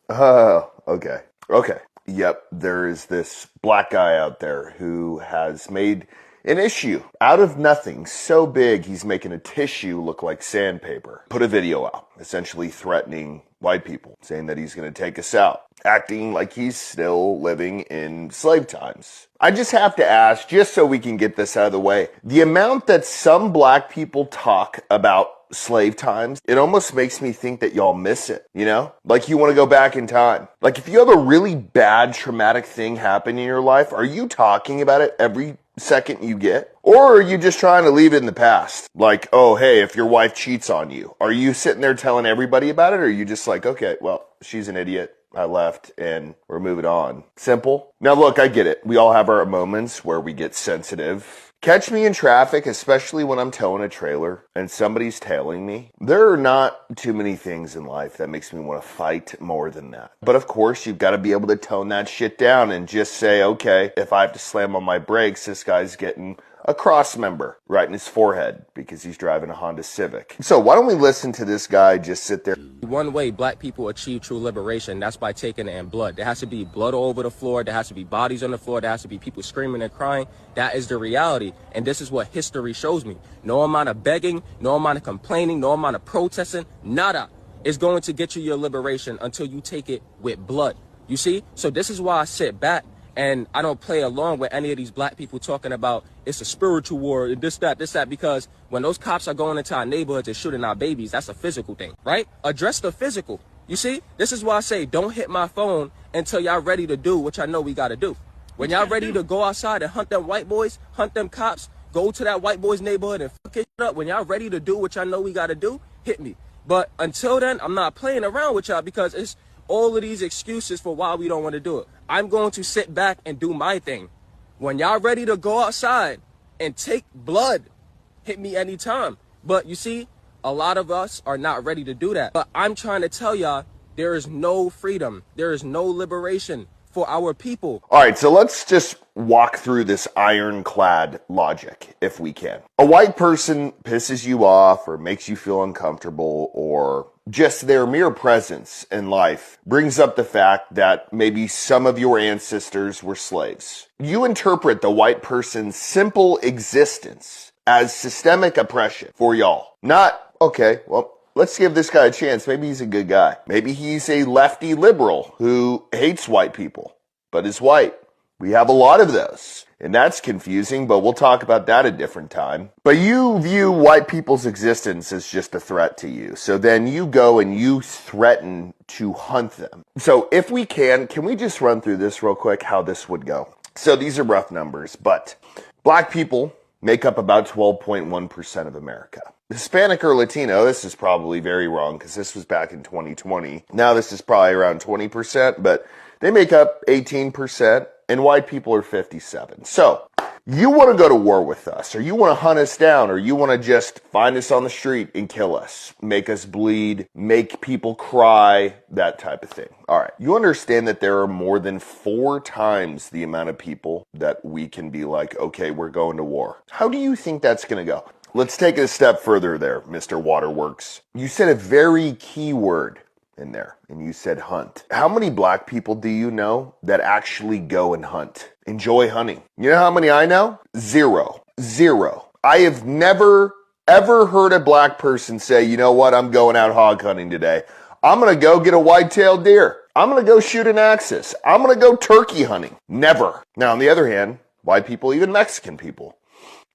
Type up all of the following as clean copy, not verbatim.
Oh, okay. Okay. Yep, there is this black guy out there who has made an issue out of nothing so big he's making a tissue look like sandpaper. Put a video out, essentially threatening white people, saying that he's going to take us out, acting like he's still living in slave times. I just have to ask, just so we can get this out of the way, the amount that some black people talk about slave times, it almost makes me think that y'all miss it, you know? Like you want to go back in time. Like if you have a really bad traumatic thing happen in your life, are you talking about it every second you get? Or are you just trying to leave it in the past? Like, oh, hey, if your wife cheats on you, are you sitting there telling everybody about it? Or are you just like, okay, well, she's an idiot. I left and we're moving on. Simple. Now look, I get it. We all have our moments where we get sensitive. Catch me in traffic, especially when I'm towing a trailer and somebody's tailing me. There are not too many things in life that makes me want to fight more than that. But of course, you've got to be able to tone that shit down and just say, okay, if I have to slam on my brakes, this guy's getting a cross member right in his forehead because he's driving a Honda Civic. So why don't we listen to this guy just sit there? One way black people achieve true liberation, that's by taking it in blood. There has to be blood all over the floor. There has to be bodies on the floor. There has to be people screaming and crying. That is the reality. And this is what history shows me. No amount of begging, no amount of complaining, no amount of protesting, nada is going to get you your liberation until you take it with blood. You see? So this is why I sit back and I don't play along with any of these black people talking about it's a spiritual war, this, that, because when those cops are going into our neighborhoods and shooting our babies, that's a physical thing, right? Address the physical. You see, this is why I say don't hit my phone until y'all ready to do what y'all know we got to do. When y'all ready to go outside and hunt them white boys, hunt them cops, go to that white boy's neighborhood and fuck it up. When y'all ready to do what y'all know we got to do, hit me. But until then, I'm not playing around with y'all because it's all of these excuses for why we don't want to do it. I'm going to sit back and do my thing. When y'all ready to go outside and take blood, hit me anytime. But you see, a lot of us are not ready to do that. But I'm trying to tell y'all, there is no freedom. There is no liberation for our people. All right, so let's just walk through this ironclad logic, if we can. A white person pisses you off or makes you feel uncomfortable, or just their mere presence in life brings up the fact that maybe some of your ancestors were slaves. You interpret the white person's simple existence as systemic oppression for y'all. Not, okay, well, let's give this guy a chance. Maybe he's a good guy. Maybe he's a lefty liberal who hates white people, but is white. We have a lot of those. And that's confusing, but we'll talk about that a different time. But you view white people's existence as just a threat to you. So then you go and you threaten to hunt them. So if we can we just run through this real quick, how this would go? So these are rough numbers, but black people make up about 12.1% of America. Hispanic or Latino, this is probably very wrong because this was back in 2020. Now this is probably around 20%, but they make up 18%, and white people are 57%. So you want to go to war with us, or you want to hunt us down, or you want to just find us on the street and kill us, make us bleed, make people cry, that type of thing. All right, you understand that there are more than 4 times the amount of people that we can be like, okay, we're going to war. How do you think that's going to go? Let's take it a step further there, Mr. Waterworks. You said a very key word in there, and you said hunt. How many black people do you know that actually go and hunt? Enjoy hunting. You know how many I know? Zero. I have never, ever heard a black person say, you know what, I'm going out hog hunting today. I'm going to go get a white-tailed deer. I'm going to go shoot an axis. I'm going to go turkey hunting. Never. Now, on the other hand, white people, even Mexican people,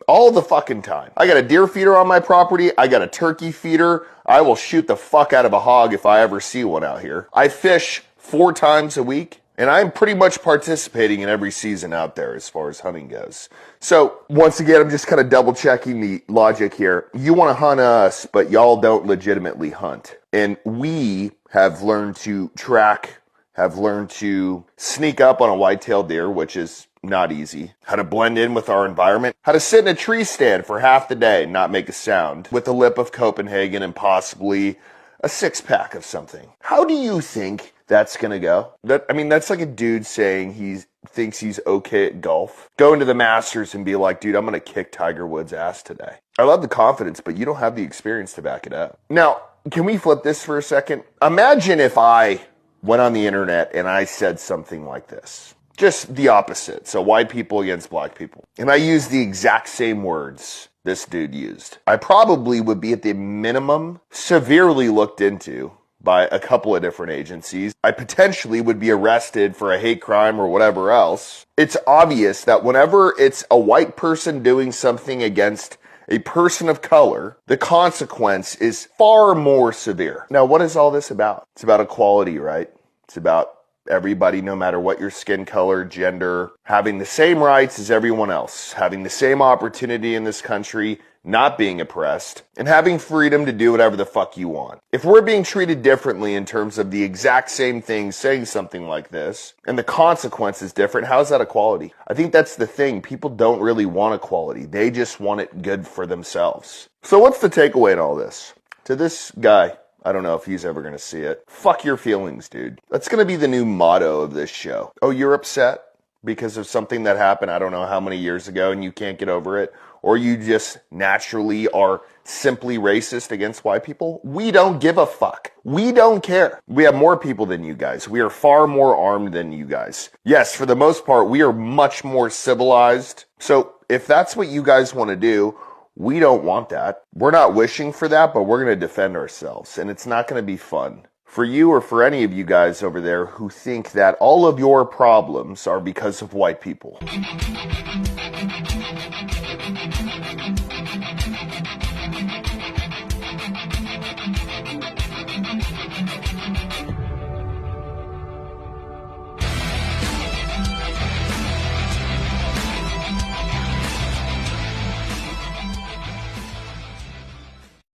all the fucking time. I got a deer feeder on my property. I got a turkey feeder. I will shoot the fuck out of a hog if I ever see one out here. I fish 4 times a week, and I'm pretty much participating in every season out there as far as hunting goes. So, once again, I'm just kind of double checking the logic here. You want to hunt us, but y'all don't legitimately hunt. And we have learned to track, have learned to sneak up on a white-tailed deer, which is not easy. How to blend in with our environment. How to sit in a tree stand for half the day and not make a sound. With the lip of Copenhagen and possibly a 6-pack of something. How do you think that's gonna go? That's like a dude saying he thinks he's okay at golf. Go into the Masters and be like, dude, I'm gonna kick Tiger Woods' ass today. I love the confidence, but you don't have the experience to back it up. Now, can we flip this for a second? Imagine if I went on the internet and I said something like this. Just the opposite. So white people against black people. And I used the exact same words this dude used. I probably would be at the minimum severely looked into by a couple of different agencies. I potentially would be arrested for a hate crime or whatever else. It's obvious that whenever it's a white person doing something against a person of color, the consequence is far more severe. Now, what is all this about? It's about equality, right? It's about everybody, no matter what your skin color, gender, having the same rights as everyone else, having the same opportunity in this country, not being oppressed, and having freedom to do whatever the fuck you want. If we're being treated differently in terms of the exact same thing, saying something like this, and the consequence is different, how is that equality? I think that's the thing. People don't really want equality. They just want it good for themselves. So what's the takeaway in all this? To this guy, I don't know if he's ever going to see it. Fuck your feelings, dude. That's going to be the new motto of this show. Oh, you're upset because of something that happened I don't know how many years ago and you can't get over it? Or you just naturally are simply racist against white people? We don't give a fuck. We don't care. We have more people than you guys. We are far more armed than you guys. Yes, for the most part, we are much more civilized. So if that's what you guys want to do, we don't want that. We're not wishing for that, but we're going to defend ourselves. And it's not going to be fun. For you or for any of you guys over there who think that all of your problems are because of white people.